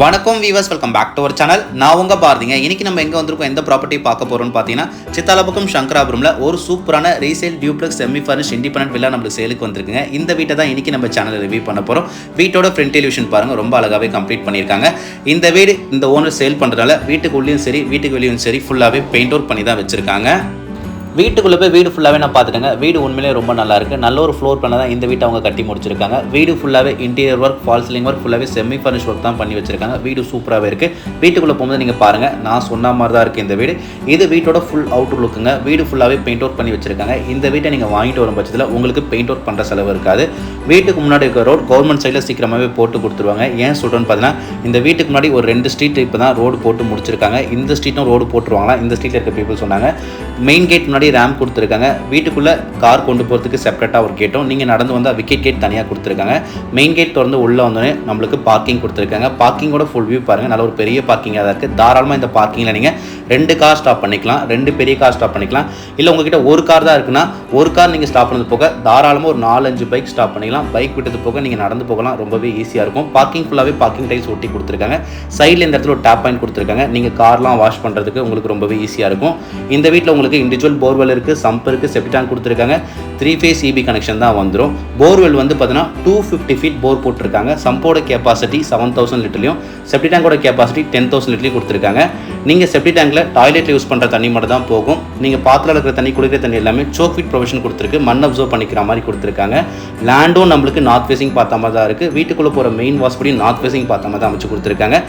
வணக்கம் viewers, welcome back to our channel. நான் உங்க பாரதிங்க. இன்னைக்கு நம்ம எங்க வந்திருக்கோம், எந்த ப்ராப்பர்ட்டி பார்க்க போறோம்னு பார்த்தீங்கன்னா, சித்தாலபக்கம் சங்கராபுரம்ல ஒரு சூப்பரான resale duplex semi furnished independent villa நம்மளுக்கு சேலுக்கு வந்திருக்குங்க. இந்த வீட்டை தான் இன்னைக்கு நம்ம சேனல்ல ரிவ்யூ பண்ண போறோம். வீட்டோட ஃப்ரண்ட் எலிவேஷன் பாருங்க, ரொம்ப அழகாவே கம்ப்ளீட் பண்ணியிருக்காங்க. இந்த வீடு இந்த ஓனர் சேல் பண்றதால வீட்டுக்கு உள்ளேயும் சரி வீட்டுக்கு வெளியும் சரி ஃபுல்லாவே பெயிண்ட் அவுட் பண்ணி தான் வச்சிருக்காங்க. வீட்டுக்குள்ளே போய் வீடு ஃபுல்லாகவே நான் பார்த்துட்டேங்க. வீடு உண்மையிலே ரொம்ப நல்லா இருக்குது. நல்ல ஒரு ஃப்ளோர் பிளான் தான் இந்த வீட்டை அவங்க கட்டி முடிச்சிருக்காங்க. வீடு ஃபுல்லாகவே interior work, fall ceiling work, ஃபுல்லாகவே செமி ஃபர்னிஷ் ஒர்க் தான் பண்ணி வச்சிருக்காங்க. வீடு சூப்பராகவே இருக்குது. வீட்டுக்குள்ளே போகும்போது நீங்கள் பாருங்கள், நான் சொன்ன மாதிரி தான் இருக்குது இந்த வீடு. இது வீட்டோட ஃபுல் அவுட் லுக்குங்க. வீடு ஃபுல்லாகவே பெயிண்ட் அவுட் பண்ணி வச்சிருக்காங்க. இந்த வீட்டை நீங்கள் வாங்கிட்டு வரும் பட்சத்தில் உங்களுக்கு பெயிண்ட் அவுட் பண்ணுற செலவு இருக்காது. வீட்டுக்கு முன்னாடி இருக்க ரோட் கவர்மெண்ட் சைடில் சீக்கிரமாகவே போட்டு கொடுத்துருவாங்க. ஏன் சொல்கிறேன்னு பார்த்தீங்கன்னா, இந்த வீட்டுக்கு முன்னாடி ஒரு 2 ஸ்ட்ரீட் இப்போ தான் ரோடு போட்டு முடிச்சிருக்காங்க. இந்த ஸ்ட்ரீட்டும் ரோடு போட்டுருவாங்களா, இந்த ஸ்ட்ரீட்டில் இருக்க பீப்புள் சொன்னாங்க. மெயின் கேட் முன்னாடி ரேம்ப் கொடுத்துருக்காங்க. வீட்டுக்குள்ளே கார் கொண்டு போகிறதுக்கு செப்பரேட்டாக ஒரு கேட்டும், நீங்கள் நடந்து வந்தால் விக்கெட் கேட் தனியாக கொடுத்துருக்காங்க. மெயின் கேட் திறந்து உள்ளே வந்தோடனே நம்மளுக்கு பார்க்கிங் கொடுத்துருக்காங்க. பார்க்கிங்கோட ஃபுல் வியூ பாருங்கள், நல்ல ஒரு பெரிய பார்க்கிங்காக தான் இருக்குது. தாராளமாக இந்த பார்க்கிங்கில் நீங்கள் 2 கார் ஸ்டாப் பண்ணிக்கலாம், 2 பெரிய கார் ஸ்டாப் பண்ணிக்கலாம். இல்லை உங்ககிட்ட ஒரு கார் தான் இருக்குன்னா ஒரு கார் நீங்கள் ஸ்டாப் பண்ணது போக தாராளமாக ஒரு 4-5 பைக் ஸ்டாப் பண்ணிக்கலாம். பைக் விட்டது போக நீங்கள் நடந்து போகலாம், ரொம்பவே ஈஸியாக இருக்கும். பார்க்கிங் ஃபுல்லாகவே பார்க்கிங் டைல்ஸ் ஒட்டி கொடுத்துருக்காங்க. சைடில் இந்த இடத்துல ஒரு டேப் பாயிண்ட் கொடுத்துருக்காங்க. நீங்கள் கார்லாம் வாஷ் பண்ணுறதுக்கு உங்களுக்கு ரொம்பவே ஈஸியாக இருக்கும். இந்த வீட்டில் உங்களுக்கு இண்டிவிஜுவல் போர்வெல் இருக்குது, சம்ப் இருக்குது, செப்டி டேங்க் கொடுத்துருக்காங்க. 3 ஃபேஸ் EB கனெக்ஷன் தான் வந்துடும். போர்வெல் வந்து பார்த்தீங்கன்னா 250 ஃபீட் போர் போட்டிருக்காங்க. சம்போட கெப்பாசிட்டி 7000 லிட்டர்லையும் செப்டி டேங்கோட கெப்பாசிட்டி 10,000 லிட்டர்லையும் கொடுத்துருக்காங்க. நீங்கள் செப்டி டேங்கில் டாய்லெட்டில் யூஸ் பண்ணுற தண்ணி மட்டும் தான் போகும். நீங்கள் பாத்திரம் இருக்கிற தண்ணி, குடிக்கிற தண்ணி எல்லாமே சோக் ஃபீட் ப்ரொவிஷன் கொடுத்துருக்கு. மண் அப்சர்வ் பண்ணிக்கிற மாதிரி கொடுத்துருக்காங்க. லேண்டும் நம்மளுக்கு நார்த் ஃபேஸிங் பார்த்த மாதிரி தான் இருக்குது. வீட்டுக்குள்ளே போகிற மெயின் வாஷ்படி நார்த் ஃபேஸிங் பார்த்த மாதிரி தான் அமைச்சு கொடுத்துருக்காங்க.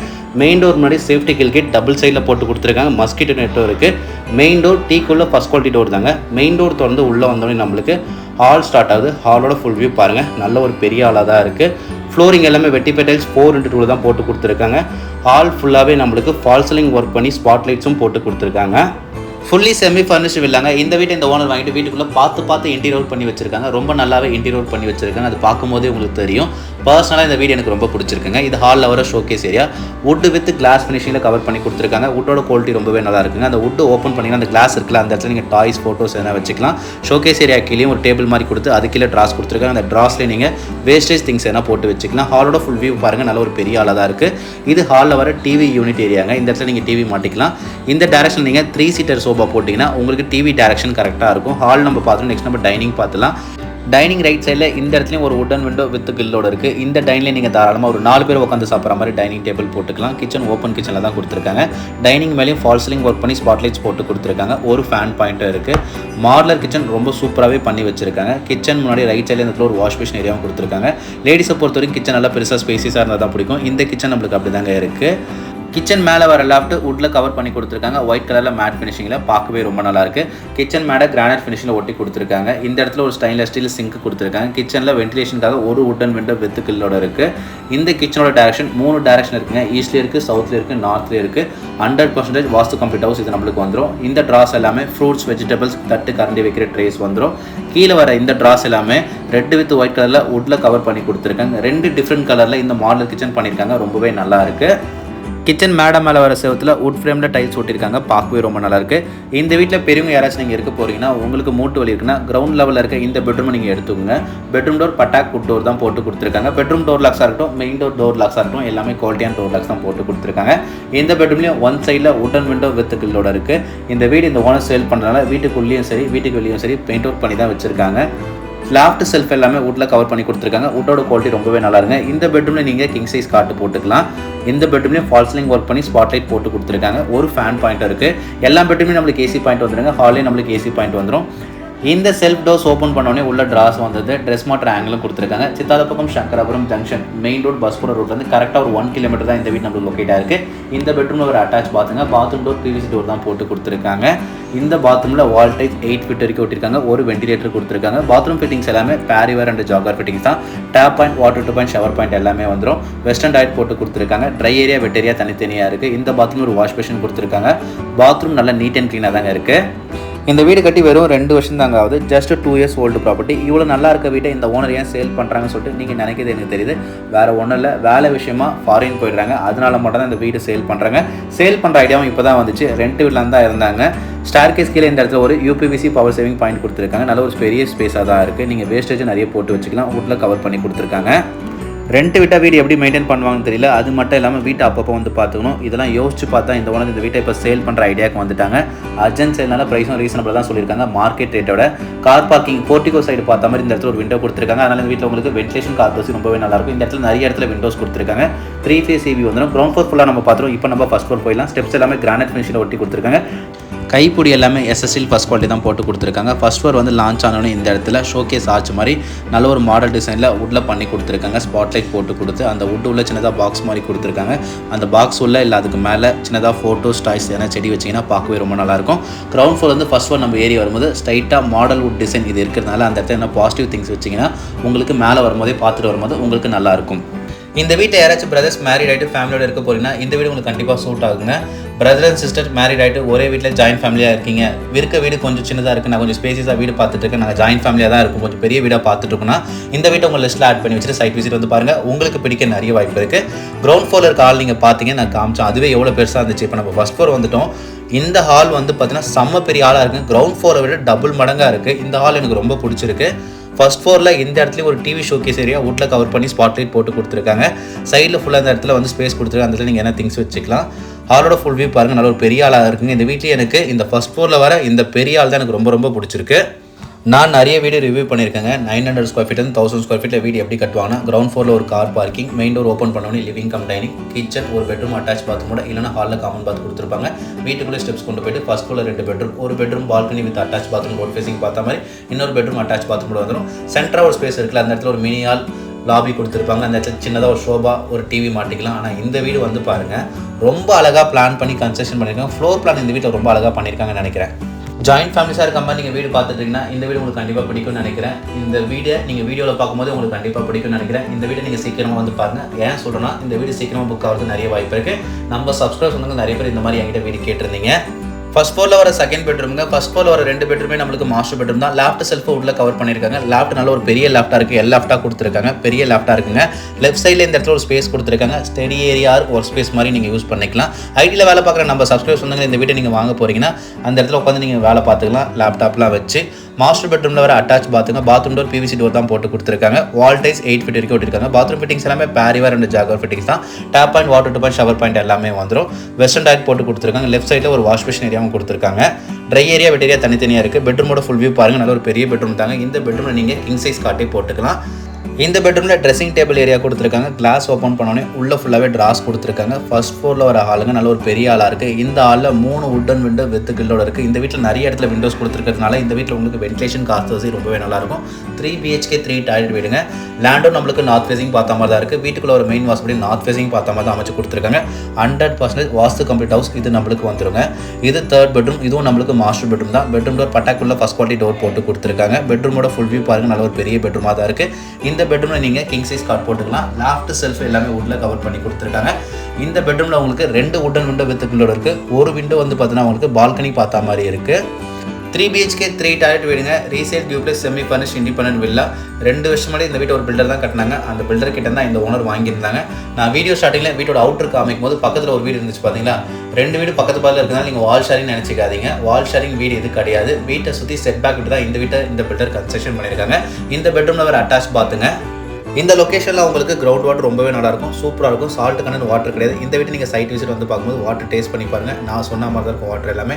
மெயின் டோர் முன்னாடி சேஃப்டி கில் கேட் டபுள் சைடில் போட்டு கொடுத்துருக்காங்க. மஸ்கிட்டோ நெட்டும் இருக்குது. மெயின் டோர் டீக்குள்ளே ஃபஸ்ட் குவாலிட்டி டோர் தாங்க. மெயின் டோர் திறந்து உள்ளே வந்தோடனே நம்மளுக்கு ஹால் ஸ்டார்ட் ஆகுது. ஹாலோட ஃபுல் வியூ பாருங்கள், நல்ல ஒரு பெரிய ஹாலாக தான் இருக்குது. ஃப்ளோரிங் எல்லாமே வெட்டிஃபை டைல்ஸ் 4x2 தான் போட்டு கொடுத்துருக்காங்க. ஹால் ஃபுல்லாகவே நம்மளுக்கு ஃபால் சீலிங் ஒர்க் பண்ணி ஸ்பாட் லைட்ஸும் போட்டு கொடுத்துருக்காங்க. ஃபுல்லி செமி ஃபர்னிஷ்டு வில்லாங்க. இந்த வீட்டை இந்த ஓனர் வாங்கிட்டு வீட்டுக்குள்ளே பார்த்து இன்டீரியர் பண்ணி வச்சிருக்காங்க. ரொம்ப நல்லாவே இன்டீரியர் பண்ணி வச்சிருக்காங்க. அது பார்க்கும்போதே உங்களுக்கு தெரியும். பர்சனலாக இந்த வீடு எனக்கு ரொம்ப பிடிச்சிருக்குங்க. இது ஹாலில் வர showcase area. Wood with glass ஃபினிஷிங்கில் கவர் பண்ணி கொடுத்துருக்காங்க. வுட்டோட குவாலிட்டி ரொம்பவே நல்லா இருக்குங்க. அந்த வுட் ஓப்பன் பண்ணிங்கன்னா அந்த கிளாஸ் இருக்குல்ல, அந்த இடத்துல நீங்கள் டாய்ஸ், ஃபோட்டோஸ் எதனா வச்சுக்கலாம். ஷோகேஸ் ஏரியா கீழே ஒரு டேபிள் மாதிரி கொடுத்து அது கீழே ட்ராஸ் கொடுத்துருக்காங்க. அந்த ட்ராஸ்லேயே நீங்கள் வேஸ்டேஜ் திங்ஸ் எதனா போட்டு வச்சுக்கலாம். ஹாலோட ஃபுல் வியூ பாருங்கள், நல்ல ஒரு பெரிய ஹாலாக தான் இருக்குது. இது ஹாலில் வர டிவி யூனிட் ஏரியாங்க. இந்த இடத்துல நீங்கள் டிவி மாட்டிக்கலாம். இந்த டேரக்ஷன் நீங்கள் 3 சீட்டர் சோஃபா போட்டிங்கன்னா உங்களுக்கு டிவி டேரக்ஷன் கரெக்டாக இருக்கும். ஹால் நம்ம பார்த்தோம். நெக்ஸ்ட் நம்ம டைனிங் பார்த்துலாம். டைனிங் ரைட் சைடில் இந்த இடத்துலையும் ஒரு வுடன் விண்டோ வித் கில்லோட இருக்குது. இந்த டைனிங்லேயே நீங்கள் தாராளமாக ஒரு 4 பேர் உட்காந்து சாப்பிட்ற மாதிரி டைனிங் டேபிள் போட்டுக்கலாம். கிச்சன் ஓப்பன் கிச்சனில் தான் கொடுத்துருக்காங்க. டைனிங் மேலேயும் ஃபால் சீலிங் ஒர்க் பண்ணி ஸ்பாட்லைட்ஸ் போட்டு கொடுத்துருக்காங்க. ஒரு ஃபேன் பாயிண்ட்டும் இருக்குது. மாடலர் கிச்சன் ரொம்ப சூப்பராகவே பண்ணி வச்சிருக்காங்க. கிச்சன் முன்னாடி ரைட் சைடில் இந்த இடத்துல ஒரு வாஷ் பேஷன் ஏரியாவும் கொடுத்துருக்காங்க. லேடிஸை பொறுத்த வரைக்கும் கிச்சன் நல்லா பெருசாக ஸ்பேசிஸாக இருந்தால் தான் பிடிக்கும். இந்த கிச்சன் நம்மளுக்கு அப்படி தாங்க இருக்குது. கிச்சன் மேலே வர லேப்ட் வுட்டில் கவர் பண்ணி கொடுத்துருக்காங்க. ஒயிட் கலரில் மேட் ஃபினிஷிங்கில் பார்க்கவே ரொம்ப நல்லாயிருக்கு. கிச்சன் மேடை கிரானைட் ஃபினிஷிங்கில் ஒட்டி கொடுத்துருக்காங்க. இந்த இடத்துல ஒரு ஸ்டைன்லெஸ் ஸ்டீல் சிங்க் கொடுத்துருக்காங்க. கிச்சனில் வென்டிலேஷனுக்காக ஒரு வுடன் விண்டோ வித் கில்லோட இருக்குது. இந்த கிச்சனோட டேரக்ஷன் 3 டேரக்ஷன் இருக்குங்க. ஈஸ்ட்லேயே இருக்குது, சவுத்லேயே இருக்குது, நார்த்லேயே இருக்குது. 100% வாஸ்து கம்ப்ளீட் ஹவுஸ் இது நம்மளுக்கு வந்துடும். இந்த ட்ராஸ் எல்லாமே ஃப்ரூட்ஸ், வெஜிடபிள்ஸ், தட்டு, கரண்டி வைக்கிற ட்ரேஸ் வந்துடும். கீழே வர இந்த ட்ராஸ் எல்லாமே ரெட் வித் ஒயிட் கலரில் வுட்டில் கவர் பண்ணி கொடுத்துருக்காங்க. 2 டிஃப்ரெண்ட் கலரில் இந்த மாடல் கிச்சன் பண்ணியிருக்காங்க. ரொம்பவே நல்லா இருக்குது. கிச்சன் மேலே வர செவத்தில் வுட் ஃப்ரேமில் டைல்ஸ் ஒட்டியிருக்காங்க. பார்க்கவே ரொம்ப நல்லாயிருக்கு. இந்த வீட்டில் பெரியவங்க யாராச்சும் நீங்கள் இருக்க போகிறீங்கன்னா, உங்களுக்கு மூட்டு வலி இருக்குன்னா கிரவுண்ட் லெவலில் இருக்க இந்த பெட்ரூமை நீங்கள் எடுத்துக்கோங்க. பெட்ரூம் டோர் பட்டாக் வுட் டோர் தான் போட்டு கொடுத்துருக்காங்க. பெட்ரூம் டோர் லாக்ஸாக இருக்கட்டும், மெயின் டோர் லாக்ஸாக இருக்கட்டும், எல்லாமே குவாலிட்டியான டோர் லாக்ஸ் தான் போட்டு கொடுத்துருக்காங்க. இந்த பெட்ரூம்லேயும் ஒன் சைடில் வுடன் விண்டோ வித் கில்லோட இருக்குது. இந்த வீடு இந்த ஓனர் சேல் பண்ணுறதுனால வீட்டுக்குள்ளேயும் சரி வீட்டுக்கு வெளியும் சரி பெயிண்ட் அவுட் பண்ணி தான் வச்சுருக்காங்க. லாஃப்ட் செல்ஃப் எல்லாமே வுட்டில் கவர் பண்ணி கொடுத்துருக்காங்க. வுட்டோட குவாலிட்டி ரொம்பவே நல்லா இருங்க. இந்த பெட்ரூமில் நீங்கள் கிங் சைஸ் காட்டு போட்டுக்கலாம். இந்த பெட்ரூம்லேயும் ஃபால் சீலிங் ஒர்க் பண்ணி ஸ்பாட்லைட் போட்டு கொடுத்துருக்காங்க. ஒரு ஃபேன் பாயிண்ட் இருக்குது. எல்லா பெட்ரூம்லையும் நம்மளுக்கு ஏசி பாயிண்ட் வந்துடுங்க. ஹால்லேயும் நம்மளுக்கு ஏசி பாயிண்ட் வந்துடும். இந்த செல்ஃப் டோர்ஸ் ஓப்பன் பண்ணோடனே உள்ள ட்ராஸ் வந்தது. ட்ரெஸ் மாட்டர் ஆங்கிலும் கொடுத்துருக்காங்க. Sithalapakkam Sankarapuram junction main road bus போகிற ரூட்லேருந்து கரெக்டாக ஒரு 1 கிலோமீட்டர் தான் இந்த வீடு நம்மளுக்கு லொக்கேட்டாக இருக்குது. இந்த பெட்ரூமில் ஒரு அட்டாச் பாத்துங்க. பாத்ரூம் டோர் PVC டோர் தான் போட்டு கொடுத்துருக்காங்க. இந்த பாத்ரூமில் வால் டைப் 8 ஃபீட் வரைக்கும் ஒட்டிருக்காங்க. ஒரு வென்டிலேட்டர் கொடுத்துருக்காங்க. பாத்ரூம் ஃபிட்டிங்ஸ் எல்லாமே பேரிவேர் அண்ட் ஜாகர் ஃபிட்டிங்ஸ் தான். Tap point, water two point, shower point எல்லாமே வந்துடும். வெஸ்டர்ன் டாய்ட் போட்டு கொடுத்துருக்காங்க. ட்ரை ஏரியா, வெட் ஏரியா தனித்தனியாக இருக்குது. இந்த பாத்ரூம் ஒரு வாஷ் பேஷன் கொடுத்துருக்காங்க. பாத்ரூம் நல்லா நீட் அண்ட் க்ளீனாக தாங்க இருக்குது. இந்த வீடு கட்டி வெறும் 2 வருஷம் தாங்க ஆகுது. Just 2 years old property. இவ்வளோ நல்லா இருக்க வீட்டை இந்த ஓனர் ஏன் சேல் பண்ணுறாங்கன்னு சொல்லிட்டு நீங்கள் நினைக்கிறது எனக்கு தெரியுது. வேறு ஒன்றும் இல்லை, வேலை விஷயமா ஃபாரின் போயிடுறாங்க. அதனால மட்டும் தான் இந்த வீடு சேல் பண்ணுறாங்க. சேல் பண்ணுற ஐடியாவும் இப்போ தான் வந்துச்சு. ரெண்ட் வீட்டில் தான் இருந்தாங்க. ஸ்டார்கேஸ் கீழே இந்த இடத்துல ஒரு UPVC பவர் சேவிங் பாயிண்ட் கொடுத்துருக்காங்க. நல்ல ஒரு பெரிய ஸ்பேஸாக தான் இருக்குது. நீங்கள் வேஸ்டேஜ் நிறைய போட்டு வச்சுக்கலாம். வுட்டில் கவர் பண்ணி கொடுத்துருக்காங்க. ரெண்ட் விட்டால் வீடு எப்படி மெயின்டைன் பண்ணுவாங்கன்னு தெரியல. அது மட்டும் இல்லாமல் வீட்டை அப்பப்போ வந்து பார்த்துக்கணும். இதெல்லாம் யோசிச்சு பார்த்தா இந்த ஓனர் இந்த வீட்டை இப்போ சேல் பண்ணுற ஐடியாவுக்கு வந்துட்டாங்க. அர்ஜென்ட் சேல்னால ப்ரைஸும் ரீசனபிளாக தான் சொல்லியிருக்காங்க. மார்க்கெட் ரேட்டோட கார் பார்க்கிங் போர்ட்டிகோ சைடு பார்த்த மாதிரி இந்த இடத்துல ஒரு விண்டோ கொடுத்துருக்காங்க. அதனால் இந்த வீட்டில் உங்களுக்கு வென்டிலேஷன் கார்பஸ் ரொம்பவே நல்லாயிருக்கும். இந்த இடத்துல நிறைய இடத்துல விண்டோஸ் கொடுத்துருக்காங்க. 3 ஃபேஸ் EB வந்துடும். கிரவுண்ட் ஃப்ளோர் ஃபுல்லாக நம்ம பார்த்துருவோம். இப்போ நம்ம ஃபர்ஸ்ட் ஃப்ளோர் போயிடலாம். ஸ்டெப்ஸ் எல்லாமே கிரானைட் ஃபினிஷில் ஒட்டி கொடுத்துருக்காங்க. கைப்பிடி எல்லாமே SSL ஃபஸ்ட் குவாலிட்டி தான் போட்டு கொடுத்துருக்காங்க. ஃபர்ஸ்ட் ஃப்ளோர் வந்து லான்ச் ஆனோன்னு இந்த இடத்துல ஷோகேஸ் ஆச்சு மாதிரி நல்ல ஒரு மாடல் டிசைனில் வுட்டில் பண்ணி கொடுத்துருக்காங்க. ஸ்பாட்லைட் போட்டு கொடுத்து அந்த வுட் உள்ள சின்னதாக பாக்ஸ் மாதிரி கொடுத்துருக்காங்க. அந்த பாக்ஸ் உள்ள இல்லை அதுக்கு மேலே சின்னதாக ஃபோட்டோஸ் டாய்ஸ் எதனா செடி வச்சிங்கன்னா பார்க்கவே ரொம்ப நல்லாயிருக்கும். கிரவுண்ட் ஃப்ளோர் வந்து ஃபர்ஸ்ட் ஃப்ளோர் நம்ம ஏறி வரும்போது ஸ்ட்ரைட்டாக மாடல் வுட் டிசைன் இது இருக்கிறதுனால அந்த இடத்துல என்ன பாசிட்டிவ் திங்ஸ் வச்சிங்கன்னா உங்களுக்கு மேலே வரும்போதே பார்த்துட்டு வரும்போது உங்களுக்கு நல்லாயிருக்கும். இந்த வீட்டை யாராச்சும் பிரதர்ஸ் மேரிட் ஆகிட்டு ஃபேமிலியோட இருக்க போறீங்கன்னா இந்த வீடு உங்களுக்கு கண்டிப்பாக சூட் ஆகுங்க. பிரதர் அண்ட் சிஸ்டர் மேரிட் ஆகிட்டு ஒரே வீட்டில் ஜாயின்ட் ஃபேமிலியாக இருக்கீங்க. இருக்க வீடு கொஞ்சம் சின்னதாக இருக்குது, நான் கொஞ்சம் ஸ்பேசியஸாக வீடு பார்த்துட்டு இருக்கேன், நாங்கள் ஜாயின்ட் ஃபேமிலியாக தான் இருக்கும், கொஞ்சம் பெரிய வீடாக பார்த்துட்டு இருக்கோம்னா இந்த வீட்டை உங்கள் லிஸ்ட்டில் ஆட் பண்ணி வச்சுட்டு சைட் விசிட் வந்து பாருங்கள். உங்களுக்கு பிடிக்க நிறைய வாய்ப்பு இருக்குது. கிரவுண்ட் ஃப்ளோரில் இருக்க ஹால் நீங்கள் பார்த்தீங்க, நான் காமிச்சேன், அதுவே எவ்வளோ பெருசாக இருந்துச்சு. இப்போ நம்ம ஃபர்ஸ்ட் ஃப்ளோர் வந்துட்டோம். இந்த ஹால் வந்து பார்த்தீங்கன்னா செம்ம பெரிய ஹாலாக இருக்குது. கிரவுண்ட் ஃப்ளோரை விட டபுள் மடங்காக இருக்குது. இந்த ஹால் எனக்கு ரொம்ப பிடிச்சிருக்கு. ஃபர்ஸ்ட் ஃப்ளோரில் இந்த இடத்துல ஒரு டிவி ஷோகேஸ் ஏரியா வுட்டில் கவர் பண்ணி ஸ்பாட்லைட் போட்டு கொடுத்துருக்காங்க. சைடில் ஃபுல்லாக அந்த இடத்துல வந்து ஸ்பேஸ் கொடுத்துருக்காங்க. அந்த இடத்துல நீங்கள் என்ன திங்ஸ் வச்சுக்கலாம். ஹாலோட ஃபுல் வியூ பாருங்கள், நல்ல ஒரு பெரிய ஹாலாக இருக்குங்க. இந்த வீட்டில் எனக்கு இந்த ஃபர்ஸ்ட் ஃப்ளோரில் வர இந்த பெரிய ஹால் தான் எனக்கு ரொம்ப ரொம்ப பிடிச்சிருக்கு. நான் நிறைய வீடு ரிவ்யூ பண்ணியிருக்கேங்க. 900 ஸ்கொயர் ஃபீட் 1000 ஸ்கொயர் ஃபீட்டில் வீடு எப்படி கட்டுவாங்கன்னா கிரவுண்ட் ஃப்ளோரில் ஒரு car parking, main door open பண்ணோன்னே லிவிங் கம் டைனிங், கிச்சன், ஒரு பெட்ரூம் அட்டாச் பாத்ரூமோட இல்லைனா ஹாலில் காமன் பாத் கொடுத்துருப்பாங்க. வீட்டுக்குள்ளே ஸ்டெப்ஸ் கொண்டு போயிட்டு ஃபர்ஸ்ட் ஃப்ளோரில் 2 பெட்ரூம், ஒரு bedroom balcony with attach bathroom road facing பார்த்த மாதிரி, இன்னொரு பெட்ரூம் அட்டாச் பாத்ரூமோட வந்துடும். சென்டராக ஒரு ஸ்பேஸ் இருக்குல்ல, அந்த இடத்துல ஒரு மினி ஹால் லாபி கொடுத்துருப்பாங்க. அந்த இடத்துல சின்னதாக ஒரு ஷோபா ஒரு டிவி மாட்டிக்கலாம். ஆனால் இந்த வீடு வந்து பாருங்கள் ரொம்ப அழகாக பிளான் பண்ணி கன்ஸ்ட்ரக்ஷன் பண்ணியிருக்காங்க. ஃப்ளோர் பிளான் இந்த வீட்டில் ரொம்ப அழகாக பண்ணியிருக்காங்கன்னு நினைக்கிறேன். ஜாயின்ட் ஃபேமிலிஸாக இருக்க மாதிரி நீங்கள் வீடு பார்த்துட்டீங்கன்னா இந்த வீடு உங்களுக்கு கண்டிப்பாக பிடிக்கும்னு நினைக்கிறேன். இந்த வீடியோ நீங்கள் வீடியோவில் பார்க்கும்போது உங்களுக்கு கண்டிப்பாக பிடிக்கும்னு நினைக்கிறேன். இந்த வீடியோ நீங்கள் சீக்கிரமாக வந்து பாருங்கள். ஏன் சொல்கிறேன்னா இந்த வீடு சீக்கிரமாக புக் ஆகிறது நிறைய வாய்ப்பு இருக்குது. நம்ம சப்ஸ்கிரைப் பண்ணுங்க, நிறைய பேர் இந்த மாதிரி என்கிட்ட வீடு கேட்டிருந்தீங்க. ஃபர்ஸ்ட் ஃப்ளோரில் வர செகண்ட் பெட்ரூமுங்க. ஃபர்ஸ்ட் ஃப்ளோரில் வர 2 பெட்ரூமே நம்மளுக்கு மாஸ்டர் பெட்ரூம் தான். லேஃப்ட் செல்ஃபை உள்ள கவர் பண்ணியிருக்காங்க. லேஃப்ட் நல்ல ஒரு பெரிய லேஃப்டாக இருக்குது, லேஃப்டாக கொடுத்துருக்காங்க, பெரிய லேஃப்டாக இருக்குங்க. லெஃப்ட் சைடில் இந்த இடத்துல ஒரு ஸ்பேஸ் கொடுத்துருக்காங்க. ஸ்டடி ஏரியா ஒரு ஸ்பேஸ் மாதிரி நீங்கள் யூஸ் பண்ணிக்கலாம். ஐடியில் வேலை பார்க்குற நம்ம சப்ஸ்கிரைப் சொன்னாங்க இந்த வீட்டை நீங்கள் வாங்க போகிறீங்கன்னா அந்த இடத்துல உட்காந்து நீங்கள் வேலை பார்த்துக்கலாம் லேப்டாப்லாம் வச்சு. மாஸ்டர் பெட்ரூமில் வர அட்டாச் பாத்துங்க. பாத்ரூம் டோர் PVC டோர் தான் போட்டு கொடுத்துருக்காங்க. வால் டைல்ஸ் 8 ஃபீட் வரைக்கும் ஒட்டிருக்காங்க. பாத்ரூம் ஃபிட்டிங்ஸ் எல்லாமே பேரிவா 2 ஜாகர் ஃபிட்டிங்ஸ் தான். Tap point, water point, shower point எல்லாமே வந்துடும். வெஸ்டர்ன் டாய்லெட் போட்டு கொடுத்துருக்காங்க. லெஃப்ட் சைடில் ஒரு வாஷ் பேஷன் ஏரியாவும் கொடுத்துருக்காங்க. ட்ரை ஏரியா வெட் ஏரியா தனித்தனியாக இருக்குது. பெட்ரூமோட ஃபுல் வியூ பாருங்கள், நல்ல ஒரு பெரிய பெட்ரூம் தாங்க. இந்த பெட்ரூமில் நீங்கள் கிங் சைஸ் காட்டே போட்டுக்கலாம். இந்த பெட்ரூமில் ட்ரெஸ்ஸிங் டேபிள் ஏரியா கொடுத்துருக்காங்க. கிளாஸ் ஓப்பன் பண்ணோன்னே உள்ளே ஃபுல்லாகவே ட்ராஸ் கொடுத்துருக்காங்க. ஃபர்ஸ்ட் ஃப்ளோரில் வர ஹாலுங்க நல்ல ஒரு பெரிய ஹாலாக இருக்குது. இந்த ஹாலில் 3 வுட்டன் விண்டோ வித் கில்லோட இருக்குது. இந்த வீட்டில் நிறைய இடத்துல விண்டோஸ் கொடுத்துருக்கிறதுனால இந்த வீட்டில் உங்களுக்கு வென்டிலேஷன் காத்து ரொம்பவே நல்லாயிருக்கும். 3 BHK 3 டாய்லெட் வீடுங்க. லேண்டும் நம்மளுக்கு நார்த் ஃபேசிங் பார்த்த மாதிரி தான் இருக்குது. வீட்டுக்குள்ள ஒரு மெயின் வாசப்படி நார்த் ஃபேசிங் பார்த்த மாதிரி தான் அமைச்சு கொடுத்துருக்காங்க. 100% வாஸ்து கம்ப்ளீட் ஹவுஸ் இது நம்மளுக்கு வந்துருங்க. இது 3rd பெட்ரூம். இதுவும் நம்மளுக்கு மாஸ்டர் பெட்ரூம் தான். பெட்ரூம் டோர் பட்டாக்குள்ள ஃபர்ஸ்ட் குவாலிட்டி டோர் போட்டு கொடுத்துருக்காங்க. பெட்ரூமோட ஃபுல் வியூ பாருங்க, நல்ல ஒரு பெரிய பெட்ரூமாக தான் இருக்குது. இந்த பெட்ரூமில் நீங்கள் கிங் சைஸ் காட் போட்டுக்கலாம். லாஃப்ட் செல்ஃப் எல்லாமே வுட்ல கவர் பண்ணி கொடுத்துருக்காங்க. இந்த பெட்ரூமில் உங்களுக்கு 2 வுட்டன் விண்டோ வித் கில்லோட இருக்குது. ஒரு விண்டோ வந்து பார்த்தீங்கன்னா உங்களுக்கு பால்கனி பார்த்த மாதிரி இருக்குது. 3 BHK 3 டாய்லெட் வீடுங்க. Resale duplex semi furnish independent villa. 2 வருஷம் முன்னாடி இந்த வீட்டை ஒரு பில்டர் தான் கட்டினாங்க. அந்த பில்டர் கிட்ட தான் இந்த ஓனர் வாங்கியிருந்தாங்க. நான் வீடியோ ஸ்டார்டிங்கில் வீட்டோட அவுட்டர் காமிக்கும் போது பக்கத்தில் ஒரு வீடு இருந்துச்சு பார்த்தீங்களா. 2 வீடு பக்கத்து பக்கத்தில் இருக்கிறதால நீங்கள் வால் ஷேரிங் நினச்சிக்காதீங்க. வால் ஷேரிங் வீடு இது கிடையாது. வீட்டை சுற்றி செட் பேக் விட்டு தான் இந்த வீட்டை இந்த பில்டர் கன்ஸ்ட்ரக்ஷன் பண்ணியிருக்காங்க. இந்த பெட்ரூமில் வர அட்டாச் பாத்துங்க. இந்த லொக்கேஷனில் உங்களுக்கு கிரவுண்ட் வாட்டர் ரொம்பவே நல்லாயிருக்கும், சூப்பராக இருக்கும். சால்ட் கண்ணன் வாட்டர் கிடையாது. இந்த வீட்டு நீங்கள் சைட் விசிட் வந்து பார்க்கும்போது வாட்டர் டேஸ்ட் பண்ணி பாருங்கள். நான் சொன்ன மாதிரி தான் இருக்கும் வாட்டர் எல்லாமே.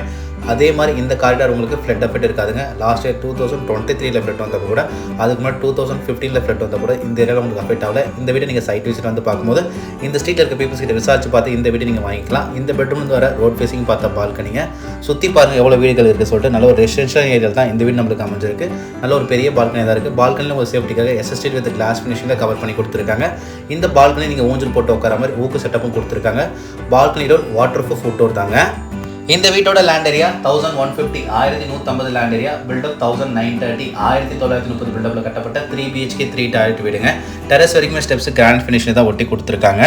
அதே மாதிரி இந்த காரிடார் உங்களுக்கு ஃப்ளட் எஃபெக்ட் இருக்காதுங்க. லாஸ்ட் இயர் 2023 ஃப்ளட் வந்தப்போ கூட, அதுக்கு முன்னாடி 2015 ஃப்ளட் வந்தப்போ கூட இந்த ஏரியாவில் உங்களுக்கு அஃபெக்ட் ஆகல. இந்த வீட்டை நீங்கள் சைட் விசிட் வந்து பார்க்கும்போது இந்த ஸ்ட்ரீட்டில் இருக்க பீப்புள்ஸ் கிட்ட விசாரிச்சு பார்த்து இந்த வீட்டை நீங்கள் வாங்கிக்கலாம். இந்த பெட்ரூம் வந்து வர ரோட் ஃபேசிங் பார்த்த பால்கனிங்க. சுற்றி பாருங்கள் எவ்வளோ வீடுகள் இருக்குது சொல்லிட்டு. நல்ல ஒரு ரெசிடென்ஷியல் ஏரியா தான் இந்த வீடு நம்மளுக்கு அமைஞ்சிருக்கு. நல்ல ஒரு பெரிய பால்கனி தான் இருக்குது. பால்கனியில் ஒரு சேஃப்டிக்காக SST வித் கிளாஸ் ஃபினிஷிங்கில் கவர் பண்ணி கொடுத்துருக்காங்க. இந்த பால்கனி நீங்கள் ஊஞ்சல் போட்டு உட்கார மாதிரி ஊக்கு செட்டப்பும் கொடுத்துருக்காங்க. Balcony door waterproof foot door தாங்க. இந்த வீட்டோட land area 1150 1150 land area. Built up 1930 1930 பில்டப்ல கட்டப்பட்ட 3 BHK 3 டாய்லெட் வீடுங்க. டெரஸ் வரைக்குமே ஸ்டெப்ஸ் கிராண்ட் ஃபினிஷ் தான் ஒட்டி கொடுத்துருக்காங்க.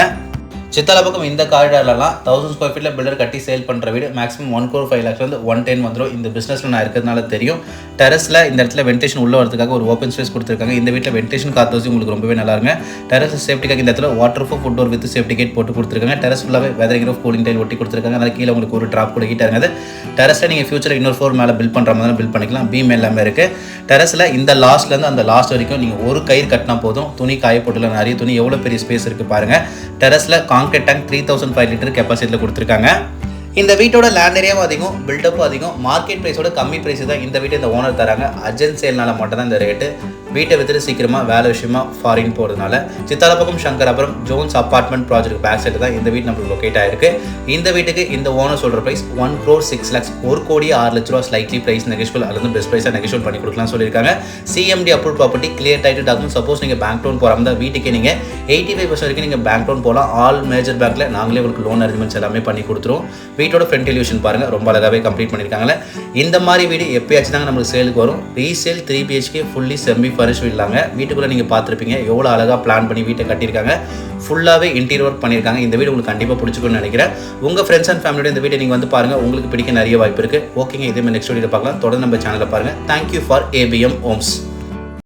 சித்தாலப்பக்கம் இந்த காரிடார்லாம் 1000 ஸ்கொயர் ஃபீட்டில் பில்டர் கட்டி சேல் பண்ணுற வீடு மேக்ஸிமம் 1,05,00,000 வந்து 110 வந்துடும். இந்த பிஸ்னஸில் நான் இருக்கிறதுனால தெரியும். டெரஸில் இந்த இடத்துல வென்டிலேஷன் உள்ள வரதுக்காக ஒரு ஓப்பன் ஸ்பேஸ் கொடுத்துருக்காங்க. இந்த வீட்டில் வென்டிலேஷன் காத்து உங்களுக்கு ரொம்பவே நல்லா இருங்க. டெரஸ் சேஃப்டிக்காக இந்த இடத்துல waterproof foot door with safety gate போட்டு கொடுத்துருக்காங்க. டெரஸ் ஃபுல்லாகவே வெதரிங் ரூஃப் கூலிங் டைல் ஒட்டி கொடுத்துருக்காங்க. அதனால் கீழே உங்களுக்கு ஒரு ட்ராப் கூட ஹீட் ஆகுது. டெரஸில் நீங்கள் ஃபியூச்சரில் இன்னொரு ஃப்ளோர் மேலே பில்ட் பண்ணுற மாதிரி பில்ட் பண்ணிக்கலாம். பீம் எல்லாமே இருக்குது. டெரஸில் இந்த லாஸ்ட்லேருந்து அந்த லாஸ்ட் வரைக்கும் நீங்கள் ஒரு கயிறு கட்டினா போதும். துணி காய போட்டுல நிறைய துணி எவ்வளோ பெரிய ஸ்பேஸ் இருக்குது பாருங்கள். டெரஸில் கான்கிரீட் டேங்க் 3005 லிட்டர் கெப்பாசிட்டியில் கொடுத்துருக்காங்க. இந்த வீட்டோட லேண்ட் ஏரியாவும் அதிகம், பில்டப்பும் அதிகம். மார்க்கெட் ப்ரைஸோட கம்மி ப்ரைஸ் தான் இந்த வீட்டை இந்த ஓனர் தராங்க. அர்ஜென்ட் சேல்னால மட்டும் தான் இந்த ரேட்டு. வீட்டை வித்துட்டு சீக்கிரமாக வேலை விஷயமா ஃபாரின் போகிறதுனால Sithalapakkam Sankarapuram Jones apartment project back side தான் இந்த வீட்டு நம்மளுக்கு லொக்கேட் ஆயிருக்கு. இந்த வீட்டுக்கு இந்த ஓனர் சொல்கிற ப்ரைஸ் 1,06,00,000, 1,06,00,000 ஸ்லைட்லி ப்ரைஸ் நெகோஷியபிள் அல்லது பெஸ்ட் ப்ரைஸாக நெகோஷியபிள் பண்ணி கொடுக்கலாம் சொல்லியிருக்காங்க. CMD approve property, clear title document. Suppose நீங்கள் பேங்க் லோன் போகிற மாதிரி வீட்டுக்கு நீங்கள் 85% வரைக்கும் நீங்கள் பேங்க் லோன் போகலாம். ஆல் மேஜர் பேங்க்கில் நாங்களே உங்களுக்கு லோன் அரேஞ்ச்மெண்ட்ஸ் எல்லாமே பண்ணி கொடுத்துருவோம். வீட்டோட ஃப்ரண்ட் எலிவேஷன் பாருங்கள், ரொம்ப அழகாகவே கம்ப்ளீட் பண்ணியிருக்காங்க. இந்த மாதிரி வீடு எப்பயாச்சும் தாங்க நம்மளுக்கு சேலுக்கு வரும். Resale 3 BHK fully semi furnished இல்லாங்க. வீட்டுக்குள்ளே நீங்கள் பார்த்துருப்பீங்க எவ்வளோ அழகாக பிளான் பண்ணி வீட்டை கட்டியிருக்காங்க. ஃபுல்லாகவே இன்டீரியர் ஒர்க் பண்ணியிருக்காங்க. இந்த வீடு உங்களுக்கு கண்டிப்பாக பிடிச்சிக்கும்னு நினைக்கிறேன். உங்கள் ஃப்ரெண்ட்ஸ் அண்ட் ஃபேமிலியோட இந்த வீட்டை நீங்கள் வந்து பாருங்கள், உங்களுக்கு பிடிக்க நிறைய வாய்ப்பு இருக்குது. ஓகேங்க, இதே மாதிரி நெக்ஸ்ட் வீடியோ பார்க்கலாம். தொடர்ந்து நம்ம சேனலில் பாருங்கள். Thank you for ABM Holmes.